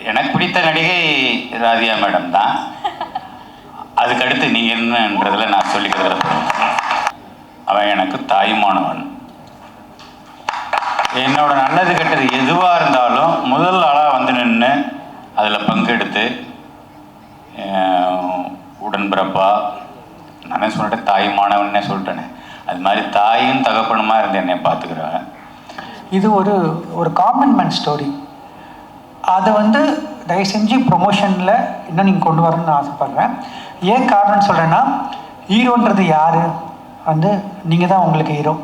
எனக்கு பிடித்த நடிகை ராதியா மேடம் தான். அதுக்கடுத்து நீங்கள் என்னன்றதுல நான் சொல்லிக்கிறதுல அவன் எனக்கு தாயுமானவன். என்னோட நல்லது கெட்டது எதுவாக இருந்தாலும் முதல் ஆளாக வந்து நின்று அதில் பங்கெடுத்து உடன்பிறப்பா நானே சொல்லிட்டேன், தாயுமானவன்னே சொல்லிட்டேனே, அது மாதிரி தாயும் தகப்பனுமா இருந்து என்னை பார்த்துக்கிறேன். இது ஒரு காமன் மேன் ஸ்டோரி. அதை வந்து தயவு செஞ்சு ப்ரொமோஷனில் இன்னும் நீங்கள் கொண்டு வரணும்னு ஆசைப்பட்றேன். ஏன் காரணம்னு சொல்கிறேன்னா, ஹீரோன்றது யார் வந்து நீங்கள் தான் உங்களுக்கு ஹீரோ,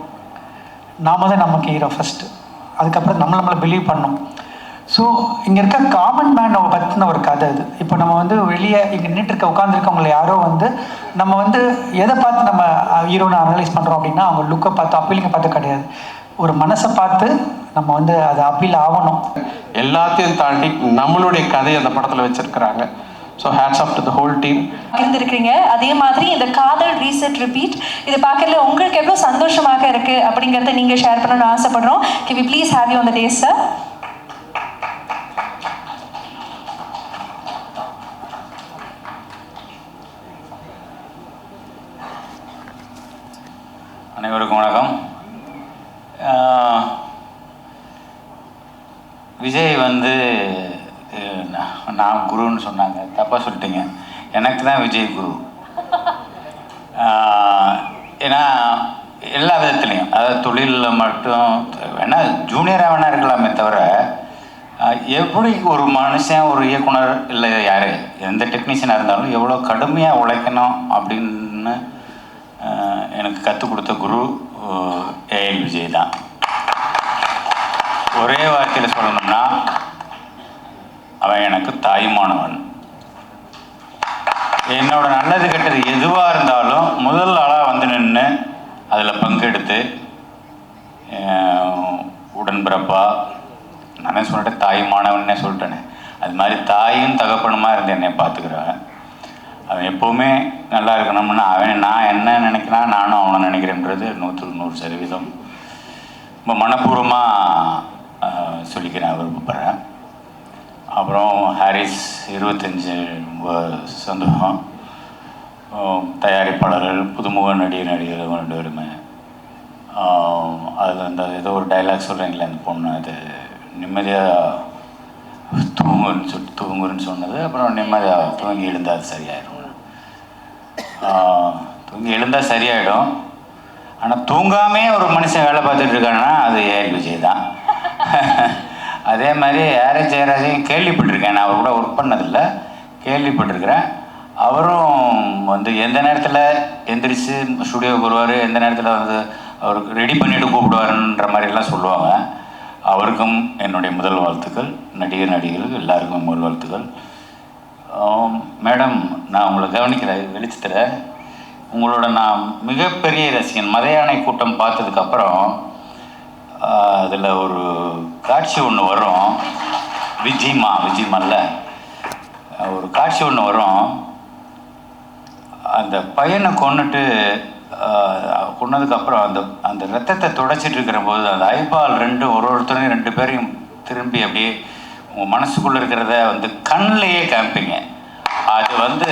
நாம தான் நமக்கு ஹீரோ ஃபஸ்ட்டு. அதுக்கப்புறம் நம்மளை பிலீவ் பண்ணோம். ஸோ இங்கே இருக்க காமன் மேனை பற்றின ஒரு கதை அது. இப்போ நம்ம வந்து வெளியே இங்கே நின்றுட்டு உட்காந்துருக்கவங்களை யாரோ வந்து நம்ம வந்து எதை பார்த்து நம்ம ஹீரோனை அனலைஸ் பண்ணுறோம் அப்படின்னா, அவங்க லுக்கை பார்த்து அப்பீலிங்கை பார்த்து கிடையாது, ஒரு மனசை பார்த்து நம்ம வந்து அது அப்பீல் ஆகணும். எல்லாத்தையும் தாண்டி நம்மளுடைய கதையை அந்த படத்தில் வச்சிருக்கிறாங்க. So hats off to the whole team. இருந்திருக்கிறீங்க. அதே மாதிரி இந்த காதல் ரீசெட் ரிப்பீட் இதை பார்க்கல உங்களுக்கு எவ்வளோ சந்தோஷமாக இருக்குது அப்படிங்கிறத நீங்கள் ஷேர் பண்ணணும்னு ஆசைப்படுறோம். Can we please have you on the dais sir? அனைவருக்கும் வணக்கம். விஜய் வந்து நான் குருன்னு சொன்னாங்க, தப்பாக சொல்லிட்டீங்க. எனக்கு தான் விஜய் குரு. ஏன்னா எல்லா விதத்துலேயும், அதாவது தொழிலில் மட்டும் வேணால் ஜூனியராக வேணா இருக்கலாமே தவிர, எப்படி ஒரு மனுஷன் ஒரு இயக்குனர் இல்லை யார் எந்த டெக்னீஷியனாக இருந்தாலும் எவ்வளோ கடுமையாக உழைக்கணும் அப்படின்னு எனக்கு கற்றுக் கொடுத்த குரு ஏஎல் விஜய் தான். ஒரே வார்த்தையில் சொல்லணும்னா அவன் எனக்கு தாயுமானவன். என்னோட நல்லது கெட்டது எதுவாக இருந்தாலும் முதல் ஆளாக வந்து நின்று அதில் பங்கெடுத்து உடன்பிறப்பா நானே சொல்லிட்டேன், தாயுமானவன்னே சொல்லிட்டேனே, அது மாதிரி தாயும் தகப்பனுமா இருந்து என்னை பார்த்துக்கிறேன். அவன் எப்போவுமே நல்லா இருக்கணும்னா நான் என்ன நினைக்கிறேன், நானும் அவனை நினைக்கிறேன்றது 100% ரொம்ப மனப்பூர்வமாக சொல்லிக்கிறேன், விருப்பப்படுறேன். அப்புறம் ஹாரிஸ் 25 ரொம்ப சந்தோஷம். தயாரிப்பாளர்கள், புதுமுக நடிகர்கள் 2 பேருமே. அதில் அந்த ஏதோ ஒரு டைலாக் சொல்கிறீங்களே, அந்த பொண்ணு அது நிம்மதியாக தூங்குன்னு சொன்னது, அப்புறம் நிம்மதியாக தூங்கி எழுந்தால் அது சரியாயிடும். தூங்கி எழுந்தால் சரியாயிடும். ஆனால் தூங்காமே ஒரு மனுஷன் வேலை பார்த்துட்டு இருக்காங்கன்னா அது ஏஎல் விஜய் தான். அதே மாதிரி ஆர்எஸ் ஜெயராஜையும் கேள்விப்பட்டிருக்கேன், நான் அவர் கூட ஒர்க் பண்ணதில்லை, கேள்விப்பட்டிருக்கிறேன். அவரும் வந்து எந்த நேரத்தில் எந்திரிச்சு ஸ்டுடியோவுக்கு வருவார், எந்த நேரத்தில் வந்து அவருக்கு ரெடி பண்ணிவிட்டு கூப்பிடுவாருன்ற மாதிரிலாம் சொல்லுவாங்க. அவருக்கும் என்னுடைய முதல் வாழ்த்துக்கள். நடிகர்களுக்கு எல்லாருக்கும் முதல் வாழ்த்துக்கள். மேடம், நான் உங்களை கவனிக்கிறேன், வெளிச்சத்தில் உங்களோட நான் மிகப்பெரிய ரசிகன். மதையானை கூட்டம் பார்த்ததுக்கப்புறம் அதில் ஒரு காட்சி ஒன்று வரும், விஜிமால்ல ஒரு காட்சி ஒன்று வரும். அந்த பையனை கொன்னதுக்கப்புறம் அந்த ரத்தத்தை துடைச்சிட்டு இருக்கிற போது அந்த ஐபால் ஒருத்தரையும் 2 பேரையும் திரும்பி அப்படியே உங்கள் மனசுக்குள்ளே இருக்கிறத வந்து கண்ணிலேயே காமிப்பீங்க. அது வந்து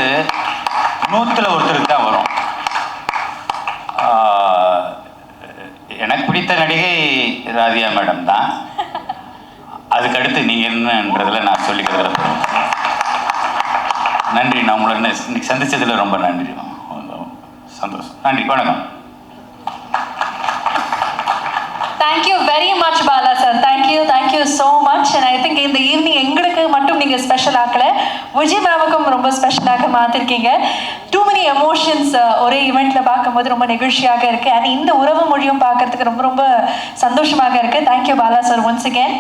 100ல் ஒருத்தருக்கு தான் வரும். எனக்கு பிடித்த நடிகை ராதியா மேடம் தான். அதுக்கடுத்து நீங்கள் என்னன்றதுல நான் சொல்லிக்கிறதுல நன்றி. நான் உங்களை இன்னைக்கு சந்தித்ததில் ரொம்ப நன்றி, சந்தோஷம். நன்றி, வணக்கம். Thank you very much Bala sir. Thank you so much. And I think in the evening எங்களுக்கு மட்டும் நீங்க ஸ்பெஷல் ஆக்கல, விஜய் மேமுக்கும் ரொம்ப ஸ்பெஷலாக மாத்திருக்கீங்க. Too many emotions ஒரே ஈவெண்ட்ல பார்க்கும்போது ரொம்ப நெகிழ்ச்சியாக இருக்கு. அண்ட் இந்த உறவு மொழியும் பார்க்கறதுக்கு ரொம்ப ரொம்ப சந்தோஷமாக இருக்கு. Thank you Bala sir once again.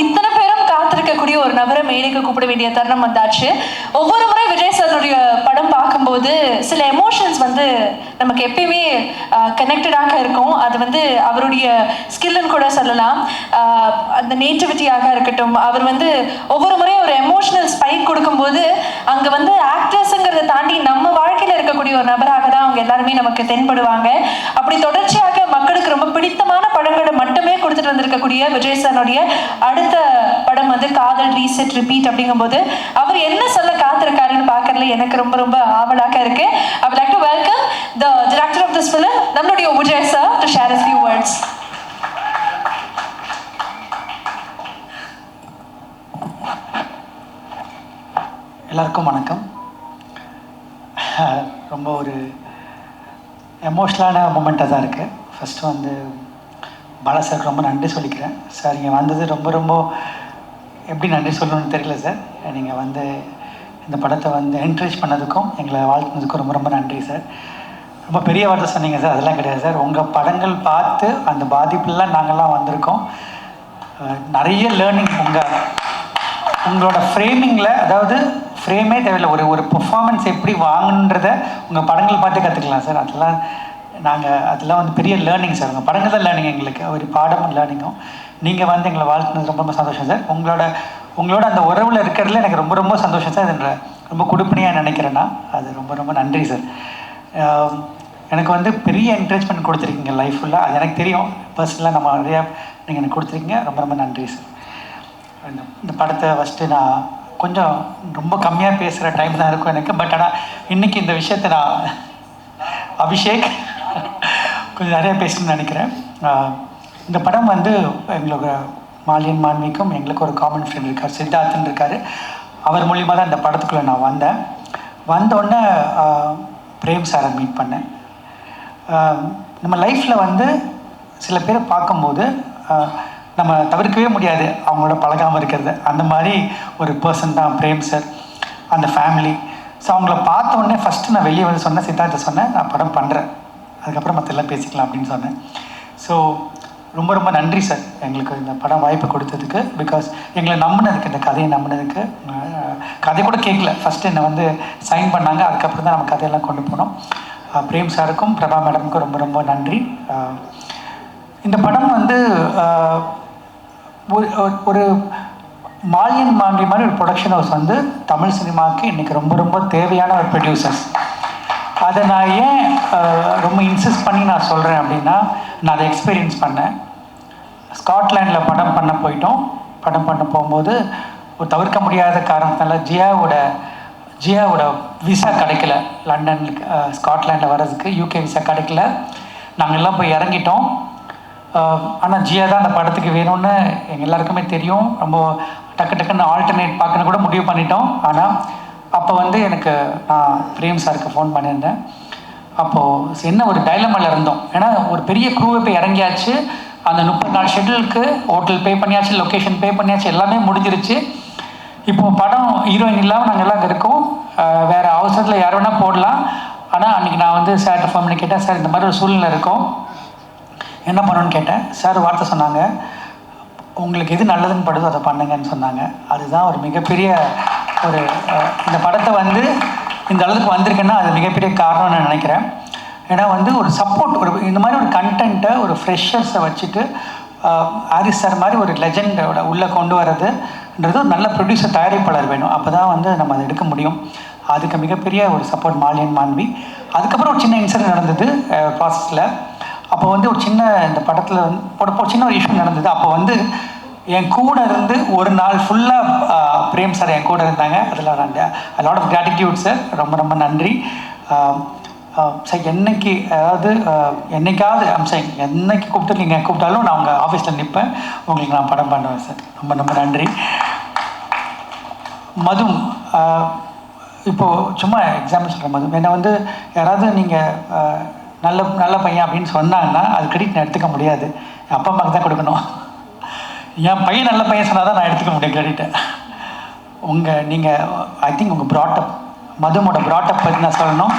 இத்தனை பேரும் காத்திருக்கக்கூடிய ஒரு நபரை மேடைக்கு கூப்பிட வேண்டிய தருணம் வந்தாச்சு. ஒவ்வொரு முறை விஜய் சாருடைய படம் பார்க்கும்போது சில எமோஷன்ஸ் வந்து நமக்கு எப்பயுமே கனெக்டடாக இருக்கும். அது வந்து அவருடைய ஸ்கில்லுன்னு கூட சொல்லலாம். அந்த நேட்டிவிட்டியாக இருக்கட்டும், அவர் வந்து ஒவ்வொரு முறையும் ஒரு எமோஷனல் ஸ்பைக் கொடுக்கும்போது அங்கே வந்து ஆக்ட்ரஸுங்கிறத தாண்டி நம்ம வாழ்க்கையில் இருக்கக்கூடிய ஒரு நபராக தான் அவங்க எல்லாருமே நமக்கு தென்படுவாங்க. அப்படி தொடர்ச்சியாக மக்களுக்கு ரொம்ப பிடித்தமான படங்களை மட்டுமே கொடுத்துட்டு வந்திருக்கக்கூடிய விஜய் சாருடைய அடுத்த படம் வந்து காதல் ரீசெட் ரிப்பீட் அப்படிங்கும்போது அவர் என்ன சொல்ல காத்திருக்காருன்னு பார்க்கறதுல எனக்கு ரொம்ப ரொம்ப ஆவலாக இருக்கு. I would like to welcome the director of this film, நம்மளுடைய Vijay sir, to share his few words. எல்லாருக்கும் வணக்கம். ரொம்ப ஒரு எமோஷ்னலான மூமெண்ட்டாக தான் இருக்குது. ஃபஸ்ட்டு வந்து பாலா சாருக்கு ரொம்ப நன்றி சொல்லிக்கிறேன். சார் இங்கே வந்தது ரொம்ப ரொம்ப எப்படி நன்றி சொல்லணும்னு தெரியல சார். நீங்கள் வந்து இந்த படத்தை வந்து என்கரேஜ் பண்ணதுக்கும் எங்களை வாழ்த்துனதுக்கும் ரொம்ப ரொம்ப நன்றி சார். ரொம்ப பெரிய வார்த்தை சொன்னீங்க சார், அதெல்லாம் கிடையாது சார். உங்கள் படங்கள் பார்த்து அந்த பாதிப்புலாம் நாங்கள்லாம் வந்திருக்கோம். நிறைய லேர்னிங் உங்களோட ஃப்ரேமிங்கில், அதாவது ஃப்ரேமே தேவையில்லை, ஒரு பெர்ஃபார்மன்ஸ் எப்படி வாங்கன்றத உங்கள் படங்கள் பார்த்து கற்றுக்கலாம் சார். அதெல்லாம் வந்து பெரிய லேர்னிங் சார். உங்கள் படங்கள் தான் லேர்னிங் எங்களுக்கு, ஒரு பாடமும் லேர்னிங்கும். நீங்கள் வந்து எங்களை வாழ்த்துனது ரொம்ப ரொம்ப சந்தோஷம் சார். உங்களோட அந்த உறவில் இருக்கிறதுல எனக்கு ரொம்ப ரொம்ப சந்தோஷம் சார். இது ரொம்ப கொடுப்பினையாக நினைக்கிறேன்னா அது ரொம்ப ரொம்ப நன்றி சார். எனக்கு வந்து பெரிய என்கரேஜ்மெண்ட் கொடுத்துருக்கீங்க லைஃப் ஃபுல்லாக, அது எனக்கு தெரியும். பர்சனலாக நம்ம நிறையா நீங்கள் எனக்கு கொடுத்துருக்கீங்க. ரொம்ப ரொம்ப நன்றி சார். இந்த படத்தை ஃபஸ்ட்டு நான் கொஞ்சம் ரொம்ப கம்மியாக பேசுகிற டைம் தான் இருக்கும் எனக்கு. பட் ஆனால் இன்றைக்கி இந்த விஷயத்தை நான் அபிஷேக் கொஞ்சம் நிறையா பேசணும்னு நினைக்கிறேன். இந்த படம் வந்து எங்களோட மாலியன் மான்விக்கும் எங்களுக்கு ஒரு காமன் ஃப்ரெண்ட் இருக்கார், சித்தார்த்தன் இருக்கார். அவர் மூலியமாக தான் இந்த படத்துக்குள்ளே நான் வந்தோடனே பிரேம் சாரை மீட் பண்ணேன். நம்ம லைஃப்பில் வந்து சில பேரை பார்க்கும்போது நம்ம தவிர்க்கவே முடியாது அவங்களோட பழகாமல் இருக்கிறது. அந்த மாதிரி ஒரு பர்சன் தான் பிரேம் சார், அந்த ஃபேமிலி. ஸோ அவங்கள பார்த்த உடனே ஃபஸ்ட்டு நான் வெளியே வந்து சொன்னேன், சித்தார்த்த சொன்னேன், நான் படம் பண்ணுறேன், அதுக்கப்புறம் மற்றெல்லாம் பேசிக்கலாம் அப்படின்னு சொன்னேன். ஸோ ரொம்ப ரொம்ப நன்றி சார் எங்களுக்கு இந்த படம் வாய்ப்பு கொடுத்ததுக்கு. பிகாஸ் எங்களை நம்பினதுக்கு, இந்த கதையை நம்பினதுக்கு. கதை கூட கேட்கல, ஃபஸ்ட்டு என்னை வந்து சைன் பண்ணாங்க, அதுக்கப்புறம் தான் நம்ம கதையெல்லாம் கொண்டு போனோம். பிரேம் சாருக்கும் பிரபா மேடமுக்கும் ரொம்ப ரொம்ப நன்றி. இந்த படம் வந்து ஒரு மாலியன் மாண்டி மாதிரி ஒரு ப்ரொடக்ஷன் ஹவுஸ் வந்து தமிழ் சினிமாவுக்கு இன்றைக்கி ரொம்ப ரொம்ப தேவையான ஒரு ப்ரொடியூசர்ஸ். அதை நான் ஏன் ரொம்ப இன்சிஸ்ட் பண்ணி நான் சொல்கிறேன் அப்படின்னா, நான் அதை எக்ஸ்பீரியன்ஸ் பண்ணேன். ஸ்காட்லாண்டில் படம் பண்ண போகும்போது ஒரு தவிர்க்க முடியாத காரணத்தினால ஜியாவோட விசா கிடைக்கல, லண்டனுக்கு ஸ்காட்லாண்டில் வர்றதுக்கு யூகே விசா கிடைக்கல. நாங்கள் எல்லாம் போய் இறங்கிட்டோம். ஆனால் ஜியா தான் அந்த படத்துக்கு வேணும்னு எங்கள் எல்லாருக்குமே தெரியும். ரொம்ப டக்குன்னு ஆல்டர்னேட் பார்க்கணும் கூட முடிவு பண்ணிட்டோம். ஆனால் அப்போ வந்து நான் பிரேம் சாருக்கு ஃபோன் பண்ணியிருந்தேன். அப்போது என்ன ஒரு டைலமாவில் இருந்தோம். ஏன்னா ஒரு பெரிய க்ரூவை போய் இறங்கியாச்சு, அந்த 30 நாள் ஷெட்யூலுக்கு ஹோட்டல் பே பண்ணியாச்சு, லொக்கேஷன் பே பண்ணியாச்சு, எல்லாமே முடிஞ்சிருச்சு. இப்போது படம் ஹீரோயின் இல்லாமல் நாங்கள் எல்லாம் இருக்கோம். வேறு அவசரத்தில் யார் வேணால் போடலாம். ஆனால் அன்றைக்கி நான் வந்து சார்கிட்ட ஃபோன் பண்ணி கேட்டேன், சார் இந்த மாதிரி ஒரு சூழ்நிலை இருக்கும், என்ன பண்ணணும்னு கேட்டேன். சார் வார்த்தை சொன்னாங்க, உங்களுக்கு எது நல்லதுன்னு படுதோ அதை பண்ணுங்கன்னு சொன்னாங்க. அதுதான் ஒரு மிகப்பெரிய இந்த படத்தை வந்து இந்த அளவுக்கு வந்திருக்குன்னா அது மிகப்பெரிய காரணம்னு நான் நினைக்கிறேன். ஏன்னா வந்து ஒரு சப்போர்ட், இந்த மாதிரி ஒரு கண்டென்ட்டை ஒரு ஃப்ரெஷர்ஸை வச்சுட்டு ஹாரிஸ் சார் மாதிரி ஒரு லெஜெண்டோட உள்ளே கொண்டு வர்றதுன்றது ஒரு நல்ல ப்ரொடியூசர், தயாரிப்பாளர் வேணும். அப்போ தான் வந்து நம்ம அதை எடுக்க முடியும். அதுக்கு மிகப்பெரிய ஒரு சப்போர்ட் மாலியன் மாண்வி. அதுக்கப்புறம் ஒரு சின்ன இன்சிடென்ட் நடந்தது ப்ராசஸில். அப்போ வந்து இந்த படத்தில் வந்து சின்ன ஒரு இஷ்யூ நடந்தது. அப்போ வந்து என் கூட இருந்து ஒரு நாள் ஃபுல்லாக பிரேம் சார் என் கூட இருந்தாங்க. அதில் லாட் ஆஃப் கிராட்டிடியூட் சார், ரொம்ப ரொம்ப நன்றி சார். என்னைக்காவது என்னைக்கு கூப்பிட்டு நீங்கள் கூப்பிட்டாலும் நான் உங்கள் ஆஃபீஸில் நிற்பேன், உங்களுக்கு நான் படம் பண்ணுவேன் சார். ரொம்ப ரொம்ப நன்றி. மது, இப்போது சும்மா எக்ஸாம்பிள் சொல்கிறேன். மது என்னை வந்து யாராவது நீங்கள் நல்ல பையன் அப்படின்னு சொன்னாங்கன்னா அது கிரெடிட் நான் எடுத்துக்க முடியாது, என் அப்பா அம்மாவுக்கு தான் கொடுக்கணும். என் பையன் நல்ல பையன் சொன்னால் தான் நான் எடுத்துக்க முடியும் கிரெடிட்டை. ஐ திங்க் உங்கள் ப்ராட்டப், மதுமோட ப்ராட்டப் பற்றி நான் சொல்லணும்.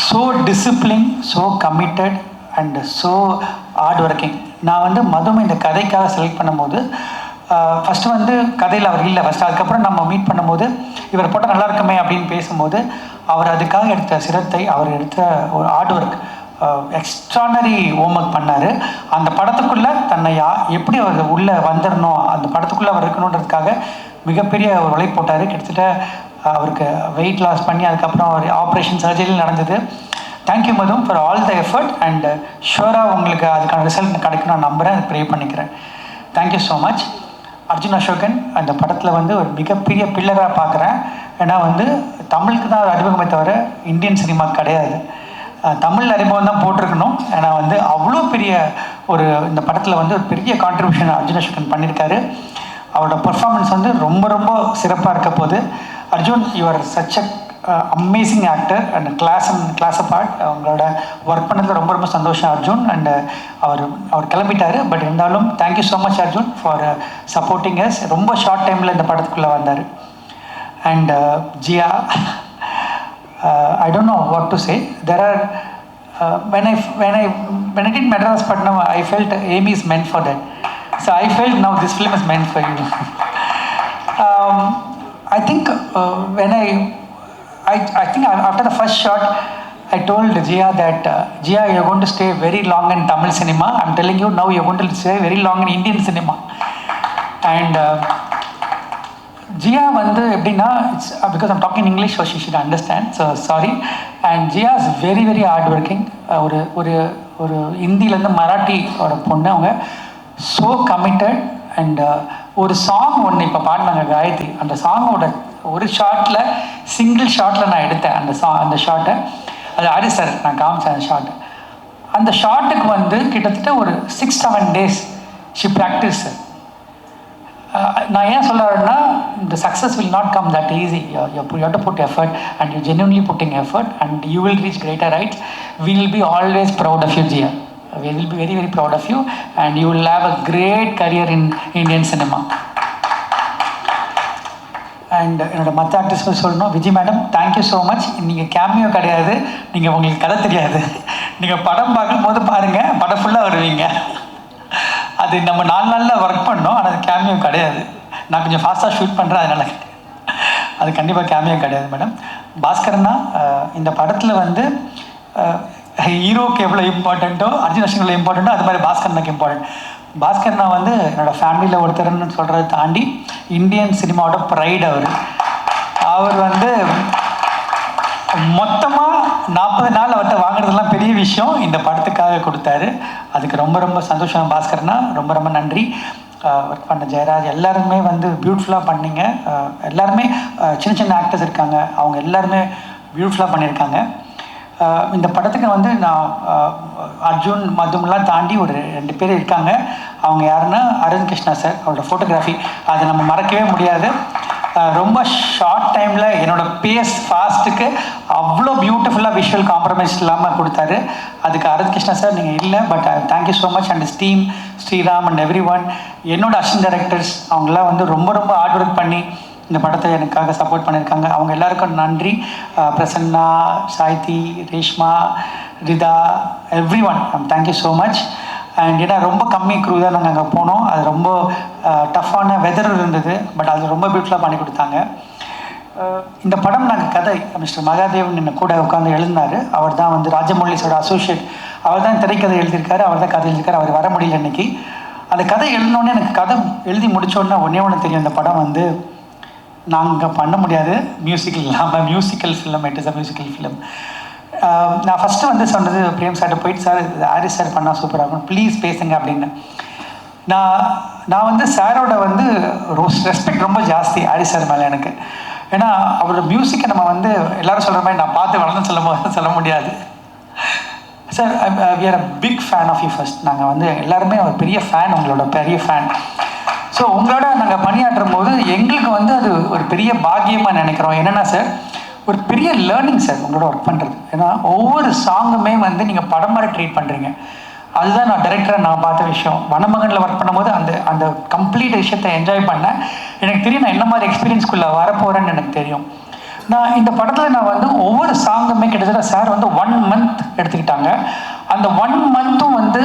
So discipline, so committed and so hard working. நான் வந்து மதுமை இந்த கதைக்காக செலக்ட் பண்ணும்போது ஃபஸ்ட்டு வந்து கதையில் அவர் இல்லை ஃபஸ்ட்டு. அதுக்கப்புறம் நம்ம மீட் பண்ணும்போது இவர் போட்டால் நல்லா இருக்குமே அப்படின்னு பேசும்போது அவர் அதுக்காக எடுத்த சிரத்தை, அவர் எடுத்த ஒரு ஹார்ட் ஒர்க், எக்ஸ்ட்ரானரி ஹோம்ஒர்க் பண்ணார். அந்த படத்துக்குள்ளே தன்னை எப்படி அவர் உள்ளே வந்துடணும், அந்த படத்துக்குள்ளே அவர் இருக்கணுன்றதுக்காக மிகப்பெரிய ஒரு உழைப்பு போட்டார். கிட்டத்தட்ட அவருக்கு வெயிட் லாஸ் பண்ணி அதுக்கப்புறம் ஒரு ஆப்ரேஷன் சர்ஜரி நடந்தது. Thank you Madhu for all the effort and ஷுவராக உங்களுக்கு அதுக்கான ரிசல்ட் கிடைக்கும் நான் நம்புகிறேன், ப்ரே பண்ணிக்கிறேன். Thank you so much. Arjun Ashokan அந்த படத்தில் வந்து ஒரு மிகப்பெரிய பில்லராக பார்க்குறேன். ஏன்னா வந்து தமிழுக்கு தான் அறிமுகமே தவிர இந்தியன் சினிமா கிடையாது. தமிழ் அறிமுகம் தான் போட்டிருக்கணும். ஏன்னா வந்து அவ்வளோ பெரிய ஒரு இந்த படத்தில் வந்து ஒரு பெரிய கான்ட்ரிபியூஷன் அர்ஜுன் அசோகன் பண்ணியிருக்காரு. அவரோட பெர்ஃபார்மன்ஸ் வந்து ரொம்ப ரொம்ப சிறப்பாக இருக்க போது. Arjun, you are such a amazing actor and class apart. அவங்களோட ஒர்க் பண்ணதில் ரொம்ப ரொம்ப சந்தோஷம் அர்ஜுன். அண்ட் அவர் கிளம்பிட்டார். பட் இருந்தாலும் thank you so much Arjun for supporting us. ரொம்ப ஷார்ட் டைமில் இந்த படத்துக்குள்ளே வந்தார். And Jiya, I don't know what to say. There are when I did Madras Patnam, I felt Amy is meant for that. So I felt now this film is meant for you. I think when I think after the first shot, I told Jia that Jia, you're going to stay very long in Tamil cinema. I'm telling you now, you're going to stay very long in Indian cinema. And Jiya வந்து எப்படின்னா, it's because I'm talking English, so she should understand, so sorry. And Jiya is very very hard working. ஒரு ஒரு ஒரு ஹிந்திலேருந்து மராட்டியோட பொண்ணு. அவங்க so committed. And ஒரு சாங் ஒன்று இப்போ பாடினாங்க காயத்ரி. அந்த சாங்கோட ஒரு ஷார்ட்டில், சிங்கிள் ஷார்ட்டில் நான் எடுத்தேன் அந்த ஷார்ட்டை. அது ஆரி சார் நான் காமிச்சேன் அந்த ஷார்ட்டை. அந்த ஷார்ட்டுக்கு வந்து கிட்டத்தட்ட ஒரு 6-7 days ஷி ப்ராக்டிஸ். நான் ஏன் சொல்கிறேன்னா, the success will not come that easy. You have to put effort, and you're genuinely putting effort, and you will reach greater heights. We will be always proud of you, Jia. We will be very very proud of you, and you will have a great career in Indian cinema. And என்னோட மற்ற artist சொல்லணும், Vijay madam thank you so much. நீங்கள் cameo கிடையாது, நீங்கள் உங்களுக்கு கதை தெரியாது, நீங்கள் படம் பார்க்கும்போது பாருங்கள், படம் ஃபுல்லாக வருவீங்க. அது நம்ம 4 நாளில் ஒர்க் பண்ணோம், ஆனால் அது கேமியோ கிடையாது. நான் கொஞ்சம் ஃபாஸ்ட்டாக ஷூட் பண்ணுறேன், அதனால் அது கண்டிப்பாக கேமியோ கிடையாது மேடம். பாஸ்கரனா இந்த படத்தில் வந்து ஹீரோக்கு எவ்வளோ இம்பார்ட்டண்ட்டோ, அர்ஜுன் அசோகன் எவ்வளோ இம்பார்ட்டண்ட்டோ, அது மாதிரி பாஸ்கரனுக்கு இம்பார்ட்டன்ட். பாஸ்கரனா வந்து என்னோடய ஃபேமிலியில் ஒருத்தர்னு சொல்கிறத தாண்டி இந்தியன் சினிமாவோட ப்ரைட். அவர் வந்து மொத்தமாக 40 நாள் அவர்கிட்ட வாங்குறதுலாம் பெரிய விஷயம், இந்த படத்துக்காக கொடுத்தாரு. அதுக்கு ரொம்ப ரொம்ப சந்தோஷம் பாஸ்கர்னா, ரொம்ப ரொம்ப நன்றி. ஒர்க் பண்ண ஜெயராஜ் எல்லாருமே வந்து பியூட்டிஃபுல்லாக பண்ணிங்க. எல்லாருமே சின்ன சின்ன ஆக்டர்ஸ் இருக்காங்க, அவங்க எல்லாருமே பியூட்டிஃபுல்லாக பண்ணியிருக்காங்க. இந்த படத்துக்கு வந்து நான் அர்ஜுன் மதுமெலாம் தாண்டி ஒரு 2 பேர் இருக்காங்க. அவங்க யாருன்னா அரவிந்த் கிருஷ்ணா சார், அவரோட ஃபோட்டோகிராஃபி அதை நம்ம மறக்கவே முடியாது. ரொம்ப ஷார்ட் டைமில் என்னோடய பேஸ் ஃபாஸ்ட்டுக்கு அவ்வளோ பியூட்டிஃபுல்லாக விஷுவல் காம்ப்ரமைஸ் இல்லாமல் கொடுத்தாரு. அதுக்கு அரவிந்த் கிருஷ்ணா சார் நீங்கள் இல்லை, but thank you so much. And team Sriram and everyone, என்னோட அசிஸ்டன்ட் டைரக்டர்ஸ், அவங்களாம் வந்து ரொம்ப ரொம்ப ஹார்ட் ஒர்க் பண்ணி இந்த படத்தை எனக்காக சப்போர்ட் பண்ணியிருக்காங்க. அவங்க எல்லாருக்கும் நன்றி. Prasanna, Saithi, Reshma, Ritha, everyone, thank you so much. And ஏன்னா ரொம்ப கம்மி க்ரூ தான் நாங்கள் அங்கே போனோம். அது ரொம்ப டஃப்பான வெதர் இருந்தது, பட் அது ரொம்ப பியூட்டிஃபுல்லாக பண்ணி கொடுத்தாங்க. இந்த படம் நாங்கள் கதை மிஸ்டர் மகாதேவன் என்ன கூட உட்காந்து எழுதினார். அவர் தான் வந்து ராஜமௌலிஸோட அசோசியேட். அவர் தான் திரைக்கதை எழுதியிருக்காரு, அவர் தான் கதை எழுதியிருக்காரு. அவர் வர முடியல இன்னைக்கு. அந்த கதை எழுதினோடனே எனக்கு கதை எழுதி முடித்தோடனே ஒன்று தெரியும், இந்த படம் வந்து நாங்கள் பண்ண முடியாது மியூசிக்கல் இல்லாமல். Musical film, it is a musical film. நான் ஃபஸ்ட்டு வந்து சொன்னது பிரேம் சார்ட்ட போயிட்டு, சார் இது ஹாரிஸ் சார் பண்ணால் சூப்பராக இருக்கும், ப்ளீஸ் பேசுங்க அப்படின்னு. நான் வந்து சாரோட வந்து ரெஸ்பெக்ட் ரொம்ப ஜாஸ்தி ஹாரிஸ் சார் மேலே எனக்கு. ஏன்னா அவரோட மியூசிக்கை நம்ம வந்து எல்லோரும் சொல்கிற மாதிரி நான் பார்த்து வளர்ந்து சொல்ல முடியாது. Sir we are a big fan of you. First நாங்கள் வந்து எல்லாருமே ஒரு பெரிய ஃபேன், உங்களோட பெரிய ஃபேன். ஸோ உங்களோட நாங்கள் பணியாற்றும் போது எங்களுக்கு வந்து அது ஒரு பெரிய பாக்கியமாக நினைக்கிறோம். என்னென்னா சார், ஒரு பெரிய லேர்னிங் சார் உங்களோட ஒர்க் பண்ணுறது. ஏன்னா ஒவ்வொரு சாங்குமே வந்து நீங்கள் படம் மாதிரி ட்ரீட் பண்ணுறீங்க. அதுதான் நான் டைரக்டராக நான் பார்த்த விஷயம். வனமகனில் ஒர்க் பண்ணும்போது அந்த கம்ப்ளீட் விஷயத்தை என்ஜாய் பண்ணேன். எனக்கு தெரியும் நான் என்ன மாதிரி எக்ஸ்பீரியன்ஸ்குள்ளே வரப்போகிறேன்னு எனக்கு தெரியும். நான் இந்த படத்தில் நான் வந்து ஒவ்வொரு சாங்குமே கிட்டத்தட்ட சார் வந்து 1 month எடுத்துக்கிட்டாங்க. அந்த 1 monthும் வந்து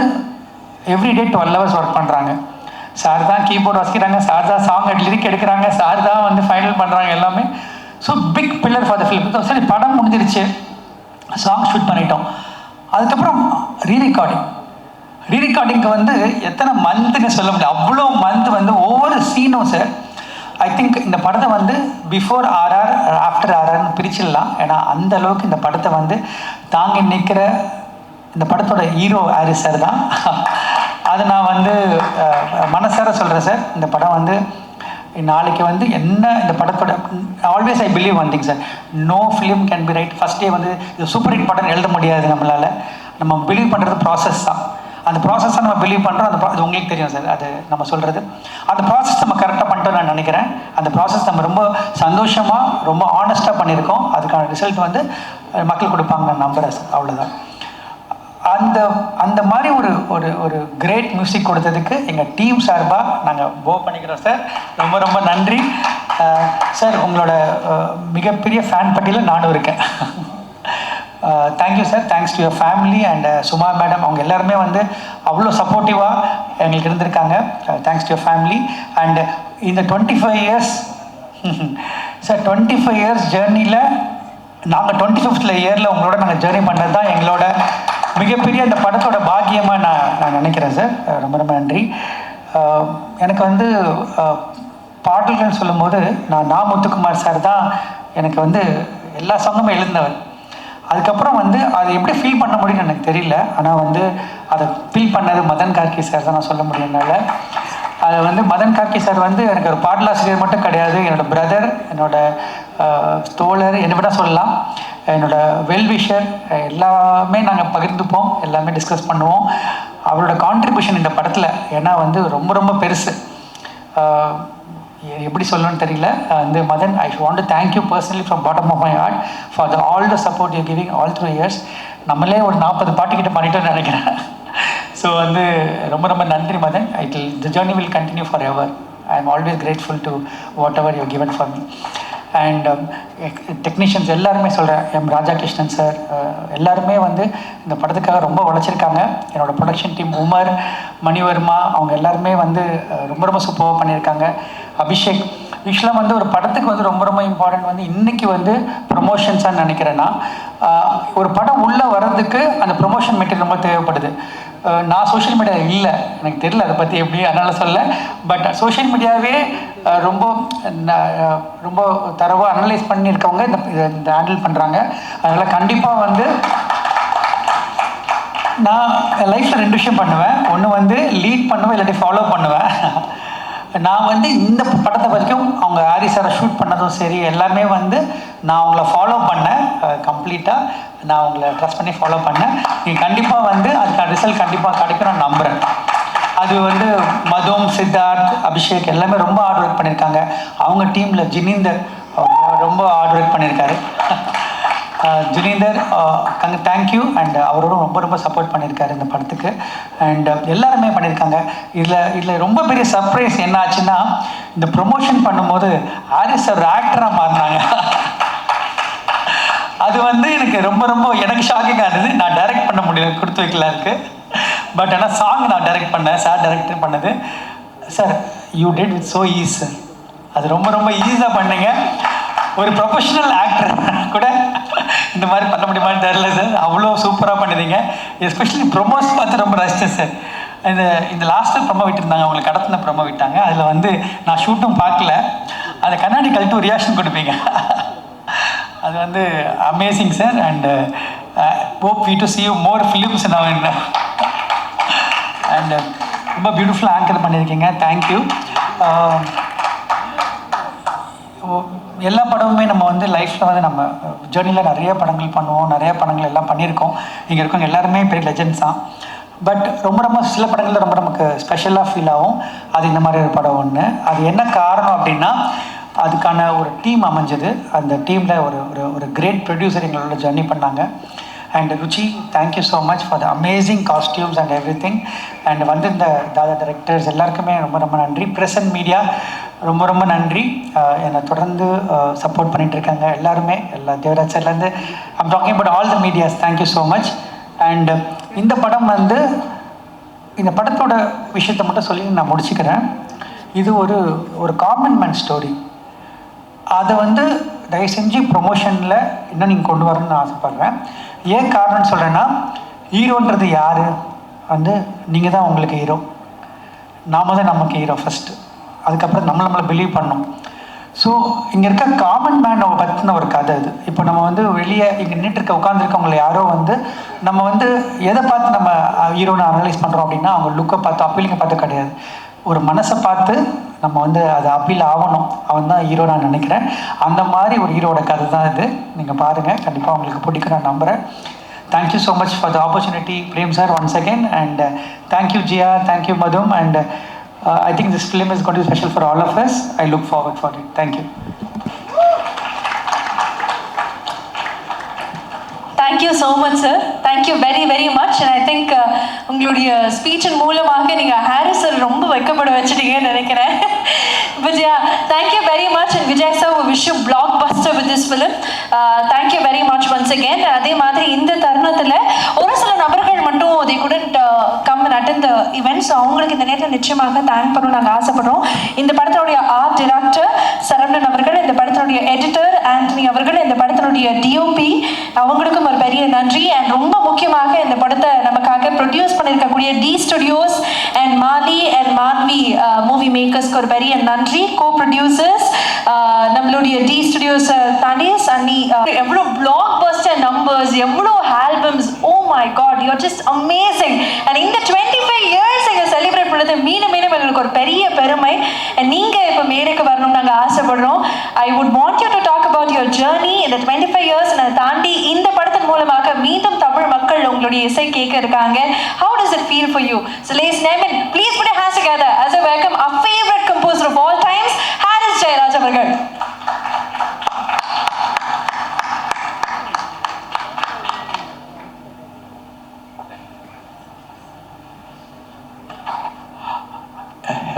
எவ்ரிடே 12 hours ஒர்க் பண்ணுறாங்க. சார் தான் கீபோர்டு வாசிக்கிறாங்க, சார் தான் சாங் லிரிக் எடுக்கிறாங்க, சார் தான் வந்து ஃபைனல் பண்ணுறாங்க எல்லாமே. So big pillar for the film. சரி, படம் முடிஞ்சிருச்சு, சாங் ஷூட் பண்ணிட்டோம். அதுக்கப்புறம் ரீரெக்கார்டிங்க்கு வந்து எத்தனை மந்த்துன்னு சொல்ல முடியாது, அவ்வளோ மந்த் வந்து ஒவ்வொரு சீனும் சார் ஐ திங்க் இந்த படத்தை வந்து பிஃபோர் ஆர்ஆர் ஆஃப்டர் ஆர்ஆர்னு பிரிச்சிடலாம். ஏன்னா அந்த அளவுக்கு இந்த படத்தை வந்து தாங்கி நிற்கிற இந்த படத்தோட ஹீரோ ஹாரிஸ் சார் தான். அதை நான் வந்து மனசார சொல்கிறேன் சார். இந்த படம் வந்து நாளைக்கு வந்து என்ன இந்த படத்தோட always I believe one thing sir, no film can be right first day வந்து இது சூப்பர் ஹிட் படம் எழுத முடியாது நம்மளால். நம்ம பிலீவ் பண்ணுறது ப்ராசஸ் தான். அந்த ப்ராசஸை நம்ம பிலீவ் பண்ணுறோம். அது உங்களுக்கு தெரியும் சார், அது நம்ம சொல்கிறது. அந்த ப்ராசஸ் நம்ம கரெக்டாக பண்ணிட்டோம் நான் நினைக்கிறேன். அந்த ப்ராசஸ் நம்ம ரொம்ப சந்தோஷமாக ரொம்ப ஆனஸ்ட்டாக பண்ணியிருக்கோம். அதுக்கான ரிசல்ட் வந்து மக்கள் கொடுப்பாங்க நான் நம்புகிறேன் சார். அவ்வளோதான். அந்த மாதிரி ஒரு ஒரு ஒரு கிரேட் மியூசிக் கொடுத்ததுக்கு எங்கள் டீம் சார்பாக நாங்கள் பண்ணிக்கிறோம் சார். ரொம்ப ரொம்ப நன்றி சார். உங்களோட மிகப்பெரிய ஃபேன் பட்டியலில் நானும் இருக்கேன். Thank you sir. Thanks to your family and Suma madam. அவங்க எல்லாருமே வந்து அவ்வளோ சப்போர்ட்டிவாக எங்களுக்கு இருந்திருக்காங்க. Thanks to your family. And இந்த 25 இயர்ஸ் சார், 25 இயர்ஸ் ஜேர்னியில் நாங்கள் 25th இயரில் உங்களோட நாங்கள் ஜேர்னி பண்ணது தான் எங்களோட மிகப்பெரிய இந்த படத்தோட பாக்கியமாக நான் நினைக்கிறேன் சார். ரொம்ப ரொம்ப நன்றி. எனக்கு வந்து பாடல்கள் சொல்லும்போது நான் முத்துக்குமார் சார் தான் எனக்கு வந்து எல்லா சாங்குமே எழுந்தவர். அதுக்கப்புறம் வந்து அதை எப்படி ஃபீல் பண்ண முடியும்னு எனக்கு தெரியல. ஆனால் வந்து அதை ஃபீல் பண்ணது மதன் கார்கி சார் தான் நான் சொல்ல முடியும் என்னால். அதை வந்து மதன் கார்கி சார் வந்து எனக்கு ஒரு பாடலாசிரியர் மட்டும் கிடையாது, என்னோடய பிரதர், என்னோடய தோழர், என்ன விட சொல்லலாம், என்னோடய வெல்விஷர். எல்லாமே நாங்கள் பகிர்ந்துப்போம், எல்லாமே டிஸ்கஸ் பண்ணுவோம். அவரோட கான்ட்ரிபியூஷன் இந்த படத்தில் ஏன்னா வந்து ரொம்ப ரொம்ப பெருசு. எப்படி சொல்லணும்னு தெரியல. வந்து Madan, I want to thank you personally from bottom of my heart for all the support you giving all through years. நம்மளே ஒரு 40 பாட்டுக்கிட்ட பண்ணிட்டோன்னு நினைக்கிறேன். ஸோ வந்து ரொம்ப ரொம்ப நன்றி Madan. The journey will continue forever. I am always grateful to whatever you given for me. And technicians எல்லாருமே சொல்கிறேன், M Rajakrishnan sir எல்லாருமே வந்து இந்த படத்துக்காக ரொம்ப உழைச்சிருக்காங்க. என்னோடய ப்ரொடக்ஷன் டீம் உமர், மணிவர்மா, அவங்க எல்லாருமே வந்து ரொம்ப ரொம்ப சூப்பராக பண்ணியிருக்காங்க. அபிஷேக். யூஸ்வலாக வந்து ஒரு படத்துக்கு வந்து ரொம்ப ரொம்ப இம்பார்ட்டன்ட் வந்து இன்றைக்கி வந்து ப்ரொமோஷன்ஸான்னு நினைக்கிறேன்னா, ஒரு படம் உள்ளே வர்றதுக்கு அந்த ப்ரொமோஷன் மெட்டீரியல் ரொம்ப தேவைப்படுது. நான் சோஷியல் மீடியா இல்லை, எனக்கு தெரியல அதை பற்றி எப்படி, அதனால் சொல்ல. பட் சோஷியல் மீடியாவே ரொம்ப ரொம்ப தரவாக அனலைஸ் பண்ணியிருக்கவங்க இந்த ஹேண்டில் பண்ணுறாங்க. அதனால் கண்டிப்பாக வந்து நான் லைஃப்பில் 2 விஷயம் பண்ணுவேன். ஒன்று வந்து லீட் பண்ணுவேன், இல்லாட்டி ஃபாலோ பண்ணுவேன். நான் வந்து இந்த படத்தை வரைக்கும் அவங்க ஹாரிஸ் சாரை ஷூட் பண்ணதும் சரி எல்லாமே வந்து நான் அவங்கள ஃபாலோ பண்ணேன். கம்ப்ளீட்டாக நான் அவங்கள ட்ரஸ்ட் பண்ணி ஃபாலோ பண்ணேன். நீங்கள் கண்டிப்பாக வந்து அதுக்கான ரிசல்ட் கண்டிப்பாக கிடைக்கும் நான் நம்புகிறேன். அது வந்து மதும், சித்தார்த், அபிஷேக் எல்லாமே ரொம்ப ஹார்ட் ஒர்க் பண்ணியிருக்காங்க. அவங்க டீமில் ஜினீந்தர் ரொம்ப ஹார்ட் ஒர்க் பண்ணியிருக்காரு. ஜுனீந்தர் தேங்க்யூ. அண்ட் அவரோடும் ரொம்ப ரொம்ப சப்போர்ட் பண்ணியிருக்காரு இந்த படத்துக்கு. அண்ட் எல்லாருமே பண்ணியிருக்காங்க. இதில் ரொம்ப பெரிய சர்ப்ரைஸ் என்ன ஆச்சுன்னா, இந்த ப்ரொமோஷன் பண்ணும்போது ஹாரிஸ் ஒரு ஆக்டராக மாறினாங்க. அது வந்து எனக்கு ரொம்ப ரொம்ப எனக்கு ஷாக்கிங்காக இருந்தது. நான் டைரக்ட் பண்ண முடியல, கொடுத்து வைக்கல இருக்கு. பட் ஆனால் சாங் நான் டைரக்ட் பண்ணேன், சார் டைரக்டர் பண்ணது. Sir you did with so easy sir. அது ரொம்ப ரொம்ப ஈஸியாக பண்ணீங்க. ஒரு ப்ரொஃபஷனல் ஆக்டர் கூட இந்த மாதிரி பண்ண முடியுமான்னு தெரியல சார். அவ்வளோ சூப்பராக பண்ணிடுங்க. எஸ்பெஷலி ப்ரொமோஸ் பார்த்து ரொம்ப ரசித்தேன் சார். இந்த லாஸ்ட்டு ப்ரொமோ விட்டுருந்தாங்க, அவங்களுக்கு கடத்தின ப்ரொமோ விட்டாங்க. அதில் வந்து நான் ஷூட்டும் பார்க்கல, அதை கண்ணாடி கழட்டு ஒரு ரியாக்ஷன் கொடுப்பீங்க. அது வந்து amazing sir. And hope we to see you more films now. And ரொம்ப பியூட்டிஃபுல்லாக ஆங்கர் பண்ணியிருக்கீங்க. தேங்க்யூ. எல்லா படமுமே நம்ம வந்து லைஃப்பில் வந்து நம்ம ஜேர்னியில் நிறைய படங்கள் பண்ணுவோம், நிறைய படங்கள் எல்லாம் பண்ணியிருக்கோம். இங்கே இருக்கவங்க எல்லாருமே பெரிய லெஜெண்ட்ஸ் தான். பட் ரொம்ப ரொம்ப சில படங்களில் ரொம்ப நமக்கு ஸ்பெஷலாக ஃபீல் ஆகும். அது இந்த மாதிரி ஒரு படம் ஒன்று. அது என்ன காரணம் அப்படின்னா, அதுக்கான ஒரு டீம் அமைஞ்சது. அந்த டீமில் ஒரு ஒரு கிரேட் ப்ரொடியூசர் எங்களோட ஜர்னி பண்ணாங்க. And Ruchi, thank you so much for the amazing costumes and every thing. And வந்து இந்த தாதா டைரக்டர்ஸ் எல்லாருக்குமே ரொம்ப ரொம்ப நன்றி. ப்ரெஸ் அண்ட் மீடியா ரொம்ப ரொம்ப நன்றி. என்னை தொடர்ந்து சப்போர்ட் பண்ணிகிட்ருக்காங்க எல்லாருமே. எல்லா தேவராஜ் சார்லேருந்து I'm talking about all the medias. Thank you so much. And இந்த படம் வந்து இந்த படத்தோட விஷயத்தை மட்டும் சொல்லி நான் முடிச்சுக்கிறேன். இது ஒரு காமன் மேன் ஸ்டோரி. அதை வந்து தயவு செஞ்சு ப்ரொமோஷனில் இன்னும் நீங்கள் கொண்டு வரணும்னு நான் ஆசைப்பட்றேன். ஏன் காரணம்னு சொல்கிறேன்னா, ஹீரோன்றது யார் வந்து நீங்கள் தான் உங்களுக்கு ஹீரோ. நாம தான் நமக்கு ஹீரோ ஃபஸ்ட்டு. அதுக்கப்புறம் நம்மளை பிலீவ் பண்ணணும். ஸோ இங்கே இருக்க காமன் மேனை பற்றின ஒரு கதை அது. இப்போ நம்ம வந்து வெளியே இங்கே நின்றுட்டு உட்காந்துருக்கவங்களை யாரோ வந்து நம்ம வந்து எதை பார்த்து நம்ம ஹீரோனை அனலைஸ் பண்ணுறோம் அப்படின்னா அவங்க லுக்கை பார்த்து அப்பீலிங்கை பார்த்து கிடையாது, ஒரு மனசை பார்த்து நம்ம வந்து அது அப்பீல் ஆகணும், அவன் தான் ஹீரோ நான் நினைக்கிறேன். அந்த மாதிரி ஒரு ஹீரோட கதை தான் இது. நீங்கள் பாருங்கள், கண்டிப்பாக உங்களுக்கு பிடிக்கும் நான் நம்புகிறேன். Thank you so much for the opportunity, Prem sir, once again, and thank you Jia, thank you Madhum, and I think this film is going to be special for all of us. I look forward for it. Thank you. Thank you so much sir. Thank you very very much, and I think உங்களுடைய ஸ்பீச்சின் மூலமாக நீங்கள் Harris sir ரொம்ப வைக்கப்பட வச்சுட்டீங்கன்னு நினைக்கிறேன். But yeah, thank you very much, and Vijay sir, we wish you blockbuster with this film. Thank you very much once again. அதே மாதிரி இந்த தருணத்தில் ஒரு சில நபர்கள் மட்டும் they couldn't come and attend the event, so அவங்களுக்கு இந்த நேரத்தில் நிச்சயமாக தேங்க் பண்ணணும் நாங்கள் ஆசைப்படுறோம். இந்த படத்தினுடைய ஆர்ட் டைரக்டர் சரவணன் அவர்கள், இந்த படத்தினுடைய எடிட்டர் ஆண்டனி அவர்கள், இந்த படத்தினுடைய டிஓபி அவங்களுக்கும் ஒரு பெரிய நன்றி. அண்ட் ரொம்ப முக்கியமாக இந்த படத்தை நமக்காக ப்ரொடியூஸ் பண்ணியிருக்கக்கூடிய T studios and Mali and Manvi movie மேக்கர்ஸ்க்கு ஒரு பெரிய நன்றி. கோ ப்ரொடியூசர்ஸ் நம்மளுடைய டி ஸ்டுடியோஸ் தாண்டி அன்னி எவ்வளோ பிளாக் பஸ்டர் நம்பர்ஸ், எவ்வளோ albums, oh my god, you are just amazing. And இந்த 25 இயர்ஸ் எங்கள் செலிப்ரேட் பண்ணது மீண்டும் மீண்டும் எங்களுக்கு ஒரு பெரிய பெருமை. அண்ட் நீங்கள் இப்போ மேடைக்கு வரணும்னு நாங்கள் ஆசைப்படுறோம். I would want you to talk about your journey இந்த 25 இயர்ஸ். அதை தாண்டி இந்த படத்தின் மூலமாக மீண்டும் தமிழ் மக்கள் உங்களுடைய இசை கேட்க இருக்காங்க. How does it feel for you? So ladies and gentlemen, please put your hands together as I welcome our favorite composer of all times, Haris Jayaraj அவர்கள்.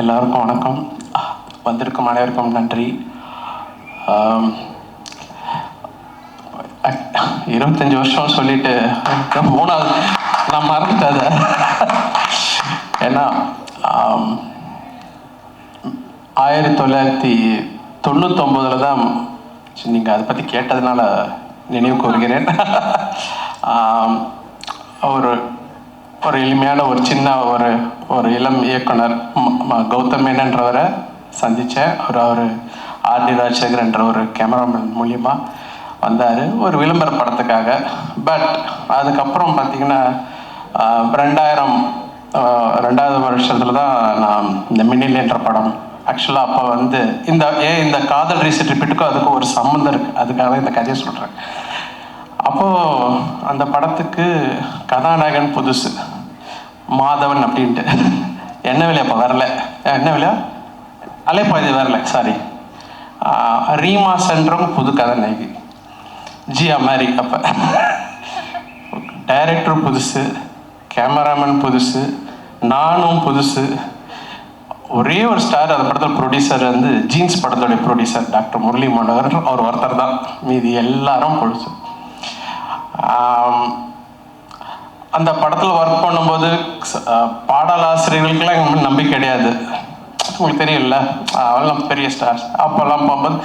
எல்லாருக்கும் வணக்கம். வந்திருக்கும் அனைவருக்கும் நன்றி. 25 வருஷம் சொல்லிட்டு 3வது நான் மறந்துட்டேன் அதை. ஏன்னா 1999 தான் நீங்கள் அதை பற்றி கேட்டதுனால நினைவு கூறுகிறேன். ஒரு எளிமையான ஒரு சின்ன ஒரு இளம் இயக்குனர் கௌதம் மேனன்றவரை சந்தித்தேன். அவர் ஆர்டி ராஜசேகர் என்ற ஒரு கேமராமேன் மூலியமாக வந்தார் ஒரு விளம்பர படத்துக்காக. பட் அதுக்கப்புறம் பார்த்திங்கன்னா 2000 வருஷத்தில் தான் நான் இந்த மின்னில் என்ற படம் ஆக்சுவலாக அப்போ வந்து இந்த காதல் ரீசெட் ரிப்பீட்டுக்கும் அதுக்கும் ஒரு சம்மந்தம் இருக்குது. அதுக்காக இந்த கதையை சொல்கிறேன். அப்போது அந்த படத்துக்கு கதாநாயகன் புதுசு மாதவன் அப்படின்ட்டு என்ன விலையா அப்போ வரல, என்ன விலையா அலைப்பாய்தி வரல, சாரி ரீமா சென்றம் புது கதாநாயகி ஜியா மாதிரி. அப்போ டைரக்டர் புதுசு, கேமராமேன் புதுசு, நானும் புதுசு. ஒரே ஒரு ஸ்டார் அந்த படத்தில் ப்ரொடியூசர் வந்து ஜீன்ஸ் படத்தோடைய ப்ரொடியூசர் டாக்டர் முரளி மனோகர், அவர் ஒருத்தர் தான், மீதி எல்லாரும் புதுசு. அந்த படத்தில் ஒர்க் பண்ணும்போது பாடலாசிரியர்களுக்கெல்லாம் எங்களுக்கு நம்பிக்கை கிடையாது. உங்களுக்கு தெரியும்ல, அவெல்லாம் பெரிய ஸ்டார்ஸ். அப்போல்லாம் போகும்போது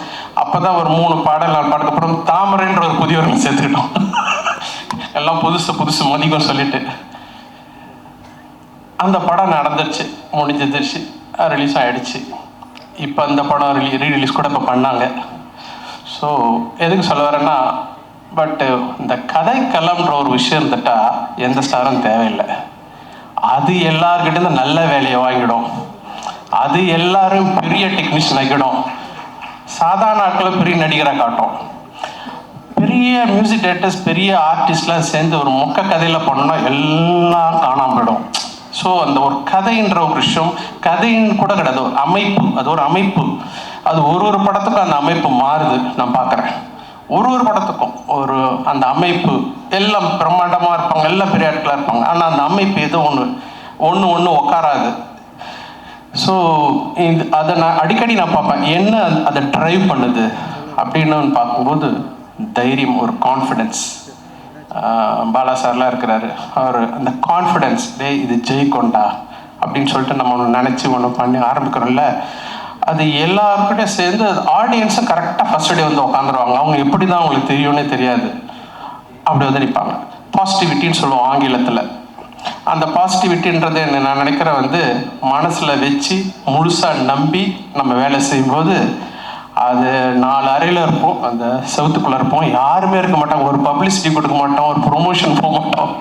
அப்போ தான் ஒரு 3 பாடல் 4 பாடலுக்கு அப்புறம் தாமரைன்ற ஒரு புதியவர்கள் சேர்த்துக்கிட்டோம். எல்லாம் புதுசு மதிக்கும் சொல்லிட்டு அந்த படம் நடந்துருச்சு, முடிஞ்சிருச்சு, ரிலீஸ் ஆகிடுச்சு. இப்போ அந்த படம் ரீரிலீஸ் கூட இப்போ பண்ணாங்க. ஸோ எதுக்கு சொல்ல வரேன்னா, பட்டு இந்த கதைக்களம்ன்ற ஒரு விஷயம் இருந்துட்டா எந்த ஸ்டாரும் தேவையில்லை. அது எல்லார்கிட்டேருந்து நல்ல வேலையை வாங்கிடும், அது எல்லாரும் பெரிய டெக்னீஷியன் ஆகிடும், சாதாரண ஆட்களை பெரிய நடிகராக காட்டும். பெரிய மியூசிக் டைரக்டர்ஸ் பெரிய ஆர்டிஸ்ட்லாம் சேர்ந்து ஒரு மொக்க கதையில் பண்ணோன்னா எல்லாம் காணாமல் போயிடும். ஸோ அந்த ஒரு கதைன்ற ஒரு விஷயம், கதைன்னு கூட கிடையாது, ஒரு அமைப்பு, அது ஒரு அமைப்பு. அது ஒரு படத்துக்கும் அந்த அமைப்பு மாறுது. நான் பார்க்குறேன் ஒரு படத்துக்கும் அந்த அமைப்பு எல்லாம் பிரம்மாண்டமாக இருப்பாங்க, எல்லாம் பெரிய ஆட்களாக இருப்பாங்க, ஆனால் அந்த அமைப்பு ஏதோ ஒன்று உட்காராது. ஸோ அதை நான் அடிக்கடி பார்ப்பேன், என்ன அதை ட்ரைவ் பண்ணுது அப்படின்னு பார்க்கும்போது தைரியம், ஒரு கான்ஃபிடென்ஸ். பாலா சார்லாம் இருக்கிறாரு, அவர் அந்த கான்ஃபிடென்ஸ், இது ஜெயிக்கொண்டா அப்படின்னு சொல்லிட்டு நம்ம ஒன்று நினச்சி ஒன்று பண்ணி ஆரம்பிக்கிறோம்ல, அது எல்லாருக்கிட்டையும் சேர்ந்து ஆடியன்ஸும் கரெக்டாக ஃபர்ஸ்ட் டே வந்து உட்காந்துருவாங்க. அவங்க எப்படி தான் அவங்களுக்கு தெரியும்னே தெரியாது, அப்படி வந்து நிற்பாங்க. பாசிட்டிவிட்டின்னு சொல்லுவோம் ஆங்கிலத்தில். அந்த பாசிட்டிவிட்டின்றது நான் நினைக்கிறேன் வந்து மனசில் வச்சு முழுசாக நம்பி நம்ம வேலை செய்யும்போது அது 4 அறையில் இருப்போம், அந்த செவத்துக்குள்ளே இருப்போம், யாருமே இருக்க மாட்டாங்க, ஒரு பப்ளிசிட்டி கொடுக்க மாட்டோம், ஒரு ப்ரொமோஷன் போக மாட்டோம்.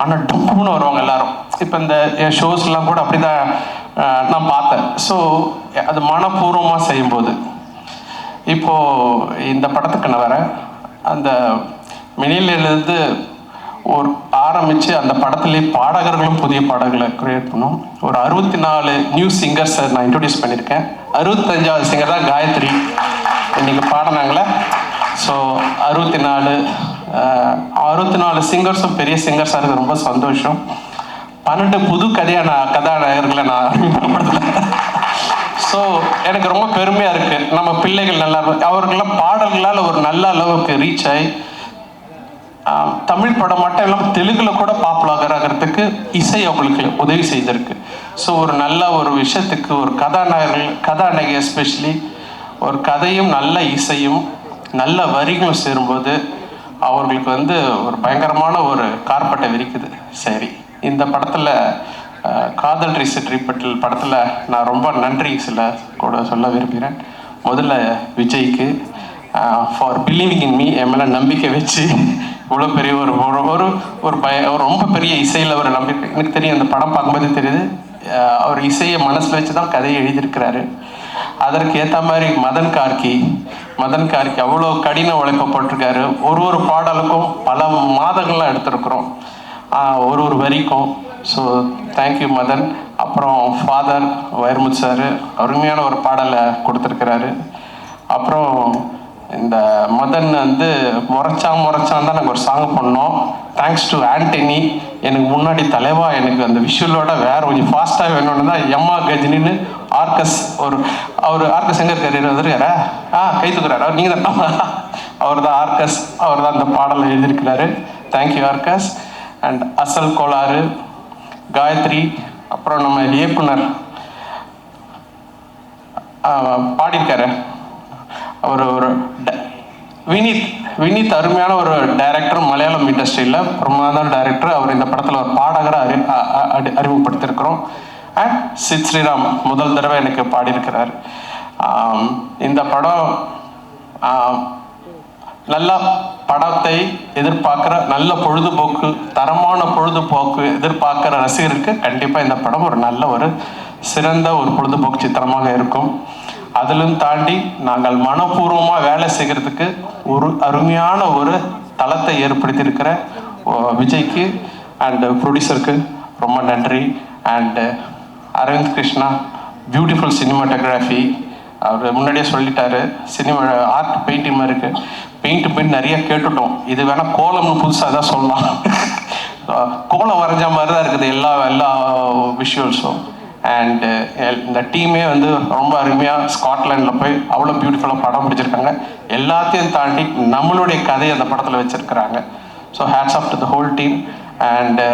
ஆனால் டொம்புன்னு வருவாங்க எல்லாரும். இப்போ இந்த ஷோஸ்லாம் கூட அப்படி தான் நான் பார்த்தேன். ஸோ அது மனப்பூர்வமாக செய்யும்போது, இப்போது இந்த படத்துக்கு நான் வரேன். அந்த மினிலேருந்து ஒரு ஆரம்பித்து அந்த படத்துலேயே பாடகர்களும் புதிய பாடல்களை க்ரியேட் பண்ணோம். ஒரு 64 நியூ சிங்கர்ஸை நான் இன்ட்ரடியூஸ் பண்ணியிருக்கேன். 65வது சிங்கர் தான் காயத்ரி இன்றைக்கி பாடினாங்களே. ஸோ 64 சிங்கர்ஸும் பெரிய சிங்கர்ஸாக இருக்குது, ரொம்ப சந்தோஷம். 12 புது கதாநாயகர்களை நான் அறிமுகப்படுத்தலை. ஸோ எனக்கு ரொம்ப பெருமையாக இருக்குது. நம்ம பிள்ளைகள் நல்லா அவர்களெல்லாம் பாடல்களால் ஒரு நல்ல அளவுக்கு ரீச் ஆகி தமிழ் படம் மட்டும் இல்லாமல் தெலுங்கில் கூட பாப்புலர் ஆகிறதுக்கு இசை அவங்களுக்கு உதவி செய்திருக்கு. ஸோ ஒரு நல்ல ஒரு விஷயத்துக்கு ஒரு கதாநாயகி எஸ்பெஷலி ஒரு கதையும் நல்ல இசையும் நல்ல வரிகளும் சேரும்போது அவர்களுக்கு ஒரு பயங்கரமான ஒரு கார்பட்டை விரிக்குது. சரி, இந்த படத்தில் காதல் ரீசெட் ரிப்பீட்டல் படத்தில் நான் ரொம்ப நன்றி கூட சொல்ல விரும்புகிறேன். முதல்ல விஜய்க்கு ஃபார் பிலீவிங் இன் மீ, என் மேலே நம்பிக்கை வச்சு இவ்வளோ பெரிய ஒரு ரொம்ப பெரிய இசையில் ஒரு நம்பிக்கை. எனக்கு தெரியும், அந்த படம் பார்க்கும்போது தெரியுது அவர் இசையை மனசில் வச்சு தான் கதையை எழுதியிருக்கிறாரு. அதற்கு ஏற்ற மாதிரி மதன் கார்கி அவ்வளோ கடின உழைப்பை போட்டிருக்காரு. ஒரு பாடலுக்கும் பல மாதங்கள்லாம் எடுத்திருக்கிறோம், ஒரு வரிக்கும். So thank you Madan. அப்புறம் ஃபாதர் வைரமுத்து சார் அருமையான ஒரு பாடலை கொடுத்துருக்கிறாரு. அப்புறம் இந்த மதன் முறைச்சான் தான் நாங்கள் ஒரு சாங் பண்ணோம். Thanks to Antony. எனக்கு முன்னாடி தலைவா எனக்கு அந்த விஷுவலோட வேறு கொஞ்சம் ஃபாஸ்ட்டாக வேணும்னு தான் எம்மா கஜினின்னு ஆர்கஸ் அவர் ஆர்கஸ் எங்கே இருக்காரு? வந்துருக்காரா? கை தூக்குறாரு. அவர் நீங்கள் தான் அவர் தான் ஆர்கஸ், அவர் தான் அந்த பாடலை எழுதியிருக்கிறாரு. தேங்க்யூ ஆர்கஸ். அண்ட் அசல் கோளாறு, காயத்ரி, அப்புறம் நம்ம இயக்குனர் பாடியிருக்காரு அவர் ஒரு வினீத் அருமையான ஒரு டைரக்டர், மலையாளம் இண்டஸ்ட்ரியில் பிரமாதான டைரக்டர். அவர் இந்த படத்தில் ஒரு பாடகரை அறிமுகப்படுத்தியிருக்கிறோம். அண்ட் சித் ஸ்ரீராம் முதல் தடவை எனக்கு பாடியிருக்கிறார். இந்த படம் நல்ல படத்தை எதிர்பார்க்குற நல்ல பொழுதுபோக்கு, தரமான பொழுதுபோக்கு எதிர்பார்க்குற ரசிகருக்கு கண்டிப்பாக இந்த படம் ஒரு நல்ல ஒரு சிறந்த ஒரு பொழுதுபோக்கு சித்திரமாக இருக்கும். அதிலும் தாண்டி நாங்கள் மனப்பூர்வமாக வேலை செய்கிறதுக்கு ஒரு அருமையான ஒரு தளத்தை ஏற்படுத்தியிருக்கிற விஜய்க்கு அண்ட் ப்ரொடியூசருக்கு ரொம்ப நன்றி. And Aravind Krishna, beautiful cinematography. அவர் முன்னாடியே சொல்லிட்டாரு, சினிமா ஆர்ட் பெயிண்டிங் மாதிரி இருக்குது. பெயிண்ட் நிறைய கேட்டுட்டோம், இது வேணால் கோலம்னு புதுசாக தான் சொல்லலாம். கோலம் வரைஞ்ச மாதிரி தான் இருக்குது எல்லா விஷுவல்ஸும். அண்டு இந்த டீமே ரொம்ப அருமையாக ஸ்காட்லாண்டில் போய் அவ்வளோ பியூட்டிஃபுல்லாக படம் பிடிச்சிருக்காங்க. எல்லாத்தையும் தாண்டி நம்மளுடைய கதையை அந்த படத்தில் வச்சுருக்கிறாங்க. So hats off to the whole team. And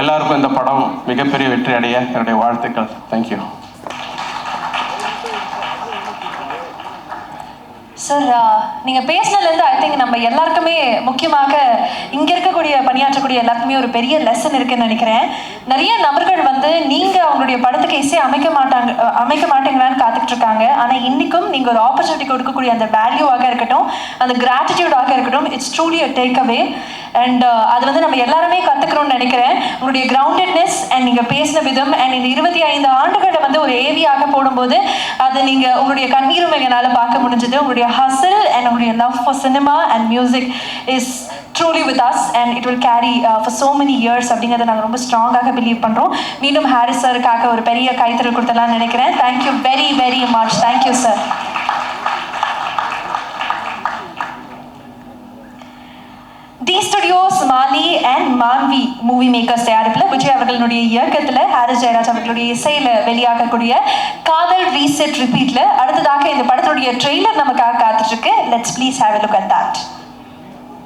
எல்லாருக்கும் இந்த படம் மிகப்பெரிய வெற்றி அடைய என்னுடைய வாழ்த்துக்கள். Thank you sir. நீங்கள் பேசினதுலேருந்து ஐ திங்க் நம்ம எல்லாருக்குமே, முக்கியமாக இங்கே இருக்கக்கூடிய பணியாற்றக்கூடிய எல்லாருக்குமே ஒரு பெரிய லெசன் இருக்குன்னு நினைக்கிறேன். நிறைய நபர்கள் நீங்கள் அவங்களுடைய படத்துக்கு இசை அமைக்க மாட்டீங்களான்னு காத்துக்கிட்டு இருக்காங்க. ஆனால் இன்றைக்கும் நீங்கள் ஒரு ஆப்பர்ச்சுனிட்டி கொடுக்கக்கூடிய அந்த வேல்யூவாக இருக்கட்டும், அந்த கிராட்டிடியூடாக இருக்கட்டும், it's truly a take away. And அது நம்ம எல்லாருமே கற்றுக்கணும்னு நினைக்கிறேன். உங்களுடைய கிரவுண்டட்னஸ் அண்ட் நீங்கள் பேசின விதம் அண்ட் இந்த 25 ஆண்டுகளை ஒரு ஏவியாக போடும்போது அது நீங்கள் உங்களுடைய கண்ணீரும் எங்களால் பார்க்க முடிஞ்சது. உங்களுடைய hustle and your love for cinema and music is truly with us and it will carry for so many years அப்படிங்கறத நாங்க ரொம்ப ஸ்ட்ராங்காக பிலீவ் பண்றோம். மீண்டும் ஹாரிஸ் சாருக்காக ஒரு பெரிய கைத்தறல் கொடுத்தலாம்னு நினைக்கிறேன். Thank you very very much. Thank you sir. T studios Mali and Manvi movie makers தயாரிப்பில் விஜய் அவர்களுடைய இயக்கத்தில் ஹாரிஸ் ஜெயராஜ் அவர்களுடைய இசையில் வெளியாகக்கூடிய காதல் ரீசெட் ரிப்பீட்டில் அடுத்ததாக இந்த படத்துடைய ட்ரெய்லர் நமக்காக காத்துட்டு இருக்கு. Let's please have a look at that.